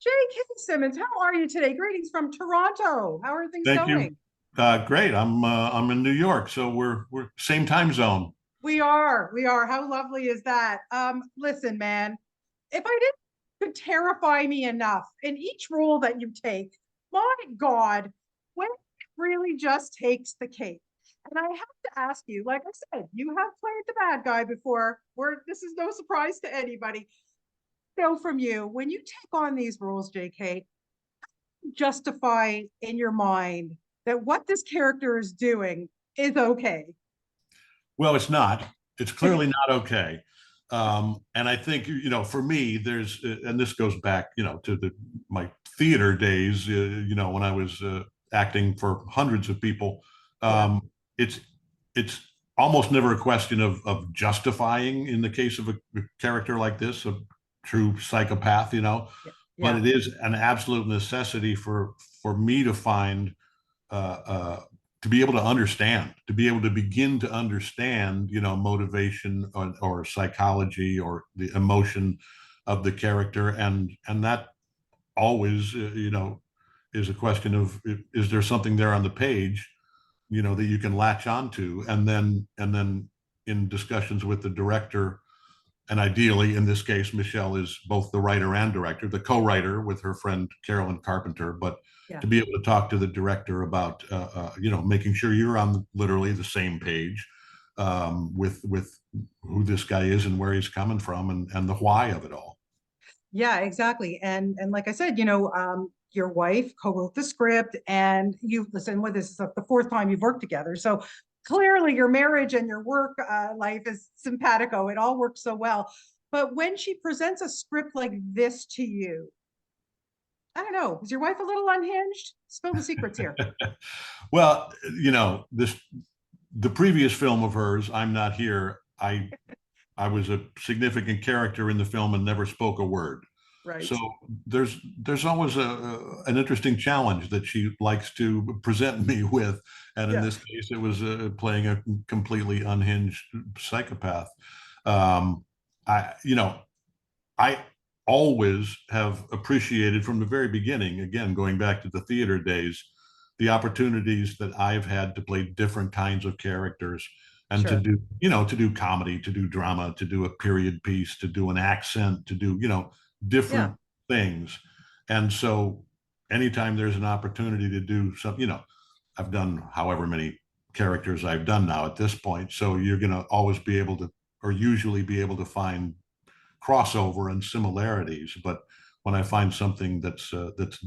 JK Simmons, how are you today? Greetings from Toronto. How are things Thank you. going? Great. I'm in New York, so we're same time zone. We are. How lovely is that? Listen, man, if I didn't could terrify me enough in each role that you take, my God, when it really just takes the cake. And I have to ask you, like I said, you have played the bad guy before. Where this is no surprise to anybody. Know from you when you take on these roles, JK, justify in your mind that what this character is doing is okay. Well, it's not. It's clearly not okay. And I think for me, and this goes back, to my theater days. When I was acting for hundreds of people. Yeah. It's it's almost never a question of justifying in the case of a character like this, a true psychopath. Yeah. But Yeah. it is an absolute necessity for me to find uh, uh, to be able to understand, to be able to begin to understand, motivation or psychology or the emotion of the character, and that always, is a question of, is there something there on the page, that you can latch onto, and then in discussions with the director. And ideally, in this case, Michelle is both the writer and director, the co-writer with her friend Carolyn Carpenter. But Yeah. to be able to talk to the director about, making sure you're on literally the same page, with who this guy is and where he's coming from, and the why of it all. Yeah, exactly. And like I said, your wife co-wrote the script, and you listen. What this is the fourth time you've worked together, so clearly your marriage and your work life is simpatico. It all works so well. But when she presents a script like this to you, I don't know, is your wife a little unhinged? Spill the secrets here. Well, this the previous film of hers, I'm Not Here. I was a significant character in the film and never spoke a word. So Right. there's always an interesting challenge that she likes to present me with, and in Yeah. this case, it was playing a completely unhinged psychopath. Um, I always have appreciated from the very beginning, again, going back to the theater days, the opportunities that I've had to play different kinds of characters and Sure. to do comedy, to do drama, to do a period piece, to do an accent, to do, Yeah. different things. And so anytime there's an opportunity to do something, I've done however many characters I've done now at this point. So you're going to always be able to, or usually be able to find crossover and similarities. But when I find something that's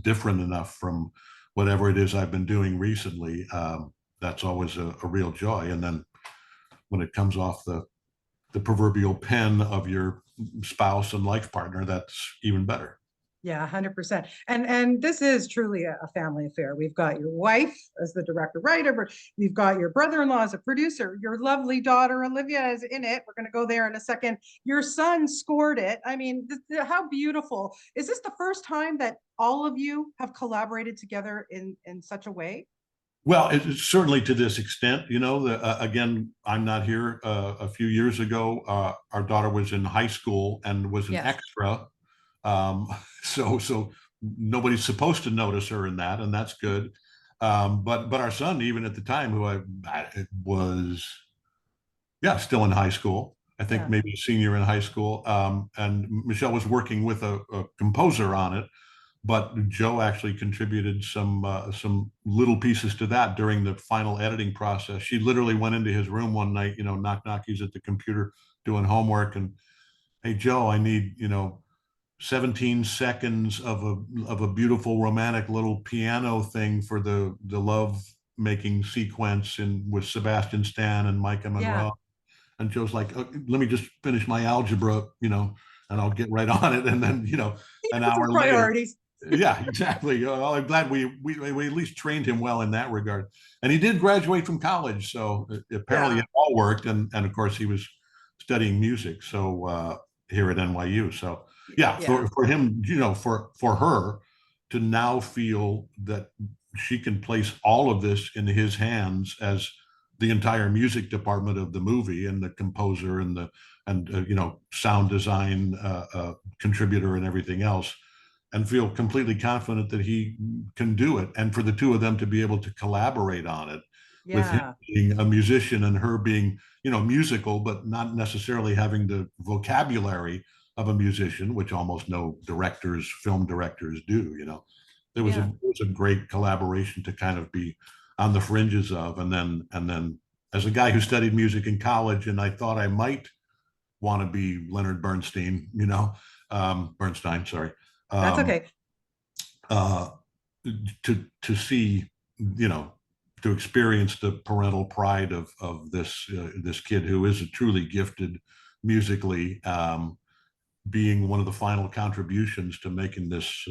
different enough from whatever it is I've been doing recently, that's always a real joy. And then when it comes off the proverbial pen of your spouse and life partner, that's even better. Yeah, 100%. And this is truly a family affair. We've got your wife as the director writer, but we've got your brother-in-law as a producer. Your lovely daughter Olivia is in it. We're going to go there in a second. Your son scored it. I mean, how beautiful. Is this the first time that all of you have collaborated together in such a way? Well, it's certainly to this extent, again, I'm Not Here. A few years ago, our daughter was in high school and was an Yes. extra. Um, so nobody's supposed to notice her in that, and that's good. But our son, even at the time, who I was, yeah, still in high school. I think Yeah. maybe a senior in high school. And Michelle was working with a composer on it, but Joe actually contributed some little pieces to that during the final editing process. She literally went into his room one night, knock knock, he's at the computer doing homework, and hey Joe, I need 17 seconds of a beautiful romantic little piano thing for the love making sequence in with Sebastian Stan and Micah Yeah. Monroe. And Joe's like, let me just finish my algebra, and I'll get right on it. And then, He an has his hour later, priorities. yeah, exactly. Well, I'm glad we at least trained him well in that regard. And he did graduate from college, so apparently Yeah. it all worked. And of course, he was studying music, so here at NYU. So yeah, Yeah. for him, for her to now feel that she can place all of this in his hands as the entire music department of the movie, and the composer and sound design contributor and everything else. and feel completely confident that he can do it. And for the two of them to be able to collaborate on it, with him Yeah. being a musician and her being, musical, but not necessarily having the vocabulary of a musician, which almost no directors, film directors do. Yeah. It was a great collaboration to kind of be on the fringes of, and then as a guy who studied music in college, and I thought I might want to be Leonard Bernstein, Bernstein, sorry. That's Um, okay. uh, to see, you know, to experience the parental pride of this kid who is truly gifted musically, being one of the final contributions to making this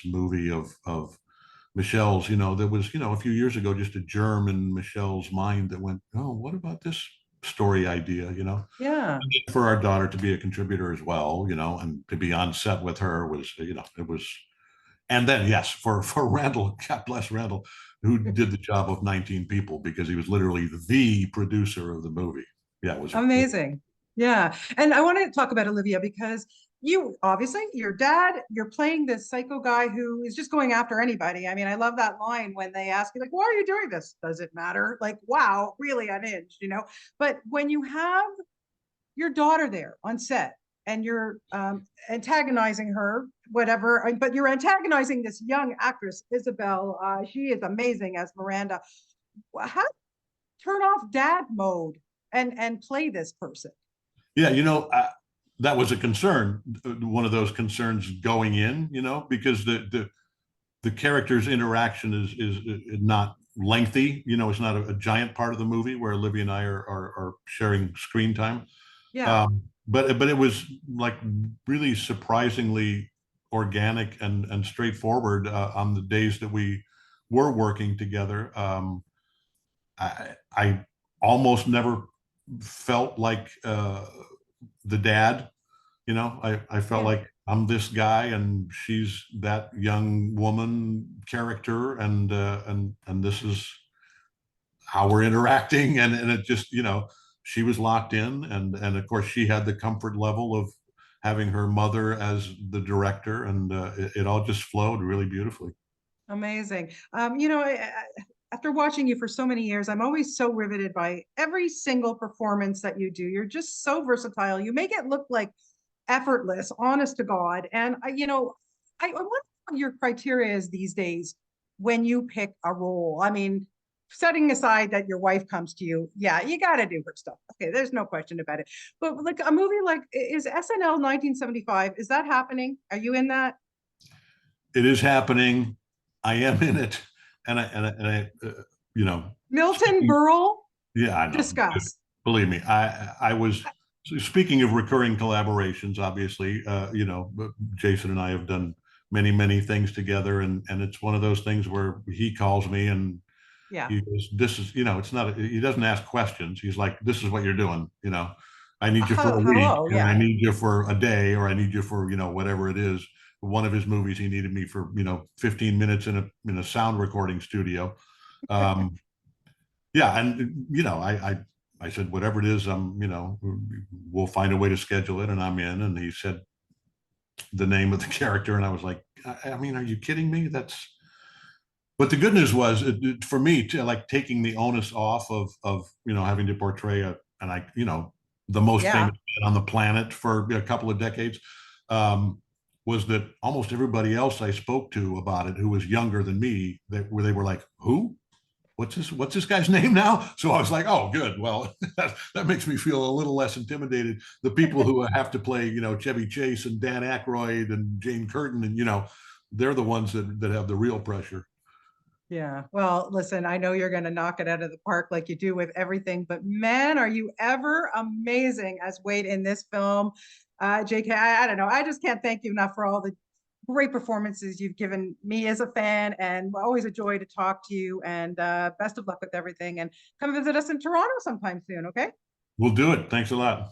movie of Michelle's. There was, a few years ago, just a germ in Michelle's mind that went, oh, what about this story idea? Yeah. For our daughter to be a contributor as well, and to be on set with her was, it was. And then, yes, for Randall, God bless Randall, who did the job of 19 people, because he was literally the producer of the movie. Yeah, it was. Amazing. Yeah. And I want to talk about Olivia because you obviously, your dad, you're playing this psycho guy who is just going after anybody. I mean, I love that line when they ask you, like, why are you doing this? Does it matter? Like, wow, really unhinged, But when you have your daughter there on set and you're antagonizing her, whatever, but you're antagonizing this young actress, Isabel. She is amazing as Miranda. How turn off dad mode and play this person? Yeah, that was a concern, one of those concerns going in, because the character's interaction is not lengthy. It's not a giant part of the movie where Olivia and I are sharing screen time. Yeah. But it was like really surprisingly organic and straightforward on the days that we were working together. I almost never felt like the dad. I felt Yeah. like I'm this guy and she's that young woman character, and this is how we're interacting, and it just, she was locked in, and of course she had the comfort level of having her mother as the director, and it all just flowed really beautifully. Amazing. After watching you for so many years, I'm always so riveted by every single performance that you do. You're just so versatile. You make it look like effortless, honest to God. And I wonder what your criteria is these days when you pick a role. I mean, setting aside that your wife comes to you, yeah, you got to do her stuff. Okay, there's no question about it. But like a movie like is SNL 1975, is that happening? Are you in that? It is happening. I am in it, and I you know, Milton speaking, Berle, yeah, I know. discuss. Believe me, I was, speaking of recurring collaborations, obviously, Jason and I have done many things together, and it's one of those things where he calls me and Yeah. he goes, this is, it's not, he doesn't ask questions. He's like, this is what you're doing. I need you for a week, Hello, or I yeah. need you for a day, or I need you for, whatever it is. One of his movies, he needed me for, 15 minutes in a sound recording studio. Um, yeah. And, I said, whatever it is, we'll find a way to schedule it. And I'm in. And he said the name of the character. And I was like, I mean, are you kidding me? But the good news was, for me, to like taking the onus off of having to portray the most Yeah. famous man on the planet for a couple of decades, was that almost everybody else I spoke to about it, who was younger than me, they were like, who? What's this guy's name now? So I was like, oh, good. Well, that makes me feel a little less intimidated. The people who have to play, Chevy Chase and Dan Aykroyd and Jane Curtin, and they're the ones that have the real pressure. Yeah. Well, listen, I know you're going to knock it out of the park like you do with everything, but man, are you ever amazing as Wade in this film. JK, I don't know. I just can't thank you enough for all the great performances you've given me as a fan, and always a joy to talk to you, and best of luck with everything, and come visit us in Toronto sometime soon. Okay. We'll do it. Thanks a lot.